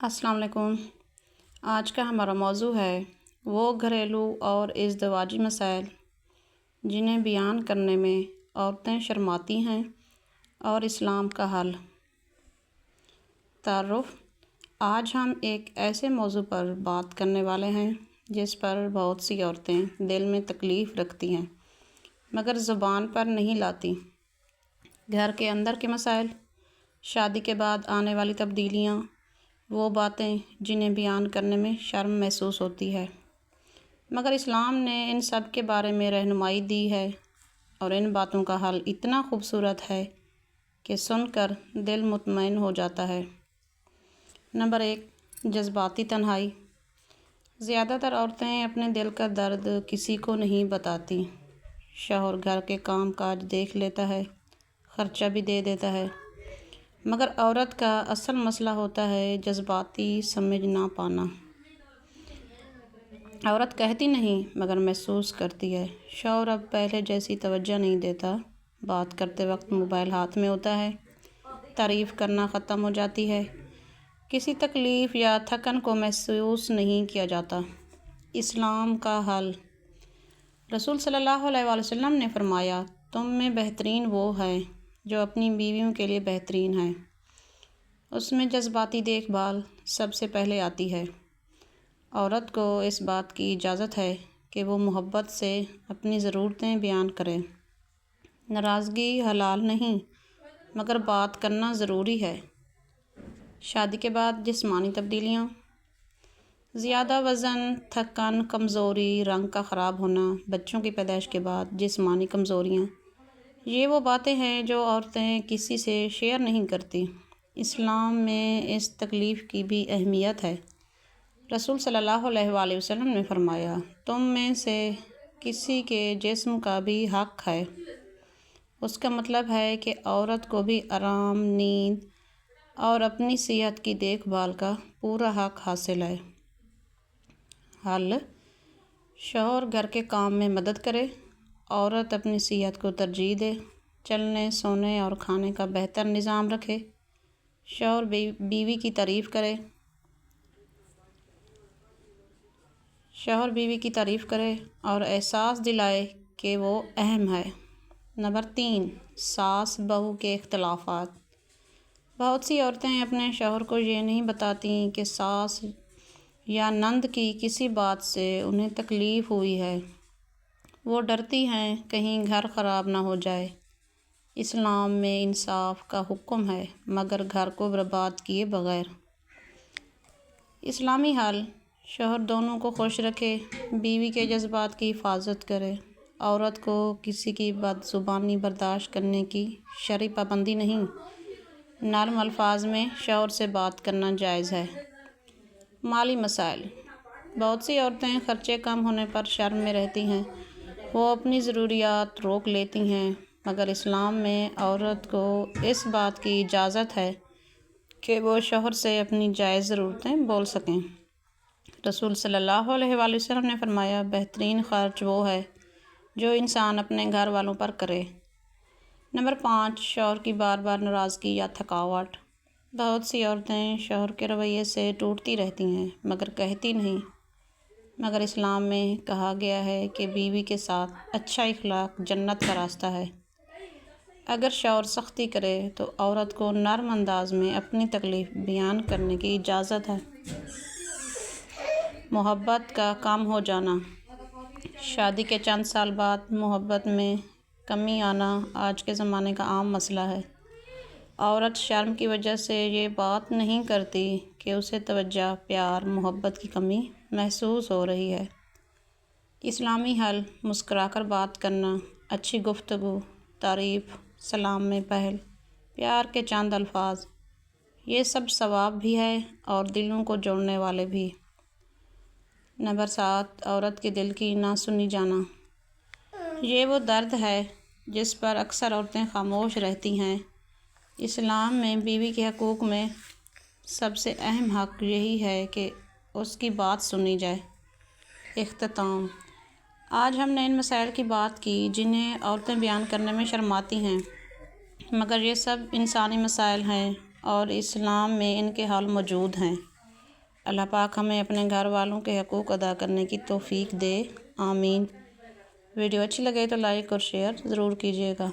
السلام علیکم۔ آج کا ہمارا موضوع ہے وہ گھریلو اور ازدواجی مسائل جنہیں بیان کرنے میں عورتیں شرماتی ہیں اور اسلام کا حل۔ تعارف: آج ہم ایک ایسے موضوع پر بات کرنے والے ہیں جس پر بہت سی عورتیں دل میں تکلیف رکھتی ہیں مگر زبان پر نہیں لاتی۔ گھر کے اندر کے مسائل، شادی کے بعد آنے والی تبدیلیاں، وہ باتیں جنہیں بیان کرنے میں شرم محسوس ہوتی ہے، مگر اسلام نے ان سب کے بارے میں رہنمائی دی ہے اور ان باتوں کا حل اتنا خوبصورت ہے کہ سن کر دل مطمئن ہو جاتا ہے۔ نمبر 1، جذباتی تنہائی۔ زیادہ تر عورتیں اپنے دل کا درد کسی کو نہیں بتاتی۔ شوہر گھر کے کام کاج دیکھ لیتا ہے، خرچہ بھی دے دیتا ہے، مگر عورت کا اصل مسئلہ ہوتا ہے جذباتی سمجھ نہ پانا۔ عورت کہتی نہیں مگر محسوس کرتی ہے۔ شوہر اب پہلے جیسی توجہ نہیں دیتا، بات کرتے وقت موبائل ہاتھ میں ہوتا ہے، تعریف کرنا ختم ہو جاتی ہے، کسی تکلیف یا تھکن کو محسوس نہیں کیا جاتا۔ اسلام کا حل: رسول صلی اللہ علیہ وسلم نے فرمایا، تم میں بہترین وہ ہے جو اپنی بیویوں کے لیے بہترین ہے۔ اس میں جذباتی دیکھ بھال سب سے پہلے آتی ہے۔ عورت کو اس بات کی اجازت ہے کہ وہ محبت سے اپنی ضرورتیں بیان کرے۔ ناراضگی حلال نہیں مگر بات کرنا ضروری ہے۔ شادی کے بعد جسمانی تبدیلیاں: زیادہ وزن، تھکن، کمزوری، رنگ کا خراب ہونا، بچوں کی پیدائش کے بعد جسمانی کمزوریاں، یہ وہ باتیں ہیں جو عورتیں کسی سے شیئر نہیں کرتی۔ اسلام میں اس تکلیف کی بھی اہمیت ہے۔ رسول صلی اللہ علیہ وآلہ وسلم نے فرمایا، تم میں سے کسی کے جسم کا بھی حق ہے۔ اس کا مطلب ہے کہ عورت کو بھی آرام، نیند اور اپنی صحت کی دیکھ بھال کا پورا حق حاصل ہے۔ حل: شوہر گھر کے کام میں مدد کرے، عورت اپنی صحت کو ترجیح دے، چلنے، سونے اور کھانے کا بہتر نظام رکھے۔ شوہر بیوی کی تعریف کرے اور احساس دلائے کہ وہ اہم ہے۔ نمبر 3، ساس بہو کے اختلافات۔ بہت سی عورتیں اپنے شوہر کو یہ نہیں بتاتیں کہ ساس یا نند کی کسی بات سے انہیں تکلیف ہوئی ہے۔ وہ ڈرتی ہیں کہیں گھر خراب نہ ہو جائے۔ اسلام میں انصاف کا حکم ہے مگر گھر کو برباد کیے بغیر۔ اسلامی حل: شوہر دونوں کو خوش رکھے، بیوی کے جذبات کی حفاظت کرے۔ عورت کو کسی کی بد زبانی برداشت کرنے کی شرعی پابندی نہیں۔ نرم الفاظ میں شوہر سے بات کرنا جائز ہے۔ مالی مسائل: بہت سی عورتیں خرچے کم ہونے پر شرم میں رہتی ہیں، وہ اپنی ضروریات روک لیتی ہیں، مگر اسلام میں عورت کو اس بات کی اجازت ہے کہ وہ شوہر سے اپنی جائز ضرورتیں بول سکیں۔ رسول صلی اللہ علیہ وآلہ وسلم نے فرمایا، بہترین خرچ وہ ہے جو انسان اپنے گھر والوں پر کرے۔ نمبر 5، شوہر کی بار بار ناراضگی یا تھکاوٹ۔ بہت سی عورتیں شوہر کے رویے سے ٹوٹتی رہتی ہیں مگر کہتی نہیں، مگر اسلام میں کہا گیا ہے کہ بیوی کے ساتھ اچھا اخلاق جنت کا راستہ ہے۔ اگر شوہر سختی کرے تو عورت کو نرم انداز میں اپنی تکلیف بیان کرنے کی اجازت ہے۔ محبت کا کم ہو جانا: شادی کے چند سال بعد محبت میں کمی آنا آج کے زمانے کا عام مسئلہ ہے۔ عورت شرم کی وجہ سے یہ بات نہیں کرتی کہ اسے توجہ، پیار، محبت کی کمی محسوس ہو رہی ہے۔ اسلامی حل: مسکرا کر بات کرنا، اچھی گفتگو، تعریف، سلام میں پہل، پیار کے چند الفاظ، یہ سب ثواب بھی ہے اور دلوں کو جوڑنے والے بھی۔ نمبر 7، عورت کے دل کی نہ سنی جانا۔ یہ وہ درد ہے جس پر اکثر عورتیں خاموش رہتی ہیں۔ اسلام میں بیوی کے حقوق میں سب سے اہم حق یہی ہے کہ اس کی بات سنی جائے۔ اختتام: آج ہم نے ان مسائل کی بات کی جنہیں عورتیں بیان کرنے میں شرماتی ہیں، مگر یہ سب انسانی مسائل ہیں اور اسلام میں ان کے حل موجود ہیں۔ اللہ پاک ہمیں اپنے گھر والوں کے حقوق ادا کرنے کی توفیق دے، آمین۔ ویڈیو اچھی لگے تو لائک اور شیئر ضرور کیجیے گا۔